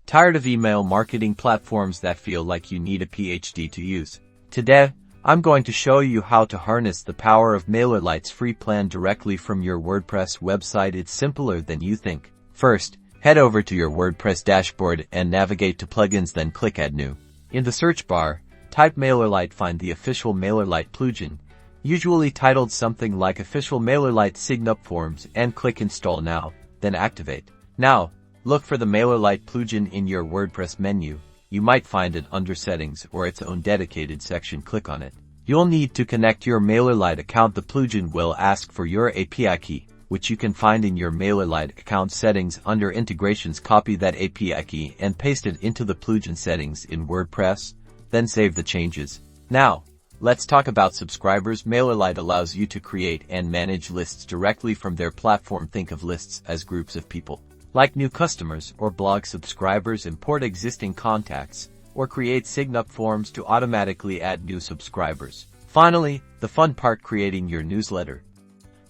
Tired of email marketing platforms that feel like you need a PhD to use? Today, I'm going to show you how to harness the power of Mailerlite's free plan directly from your WordPress website. It's simpler than you think. First, head over to your WordPress dashboard and navigate to Plugins, then click Add New. In the search bar, type Mailerlite. Find the official Mailerlite plugin, usually titled something like Official Mailerlite Sign Up Forms, and click Install Now, then Activate. Now, look for the Mailerlite plugin in your WordPress menu. You might find it under Settings or its own dedicated section. Click on it. You'll need to connect your Mailerlite account. The plugin will ask for your API key, which you can find in your Mailerlite account settings under Integrations. Copy that API key and paste it into the plugin settings in WordPress, then save the changes. Now, let's talk about subscribers. Mailerlite allows you to create and manage lists directly from their platform. Think of lists as groups of people, like new customers or blog subscribers. Import existing contacts or create sign-up forms to automatically add new subscribers. Finally, the fun part: creating your newsletter.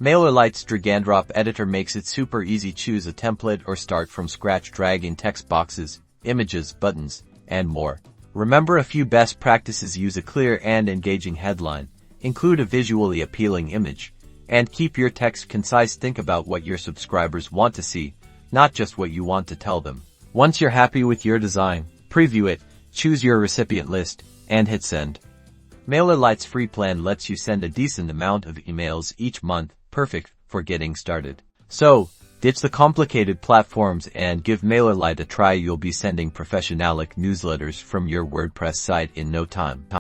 Mailerlite's drag-and-drop editor makes it super easy. Choose a template or start from scratch. Drag in text boxes, images, buttons, and more. Remember a few best practices: use a clear and engaging headline, include a visually appealing image, and keep your text concise. Think about what your subscribers want to see, not just what you want to tell them. Once you're happy with your design, preview it, choose your recipient list, and hit send. Mailerlite's free plan lets you send a decent amount of emails each month, perfect for getting started. So, ditch the complicated platforms and give Mailerlite a try. You'll be sending professional newsletters from your WordPress site in no time.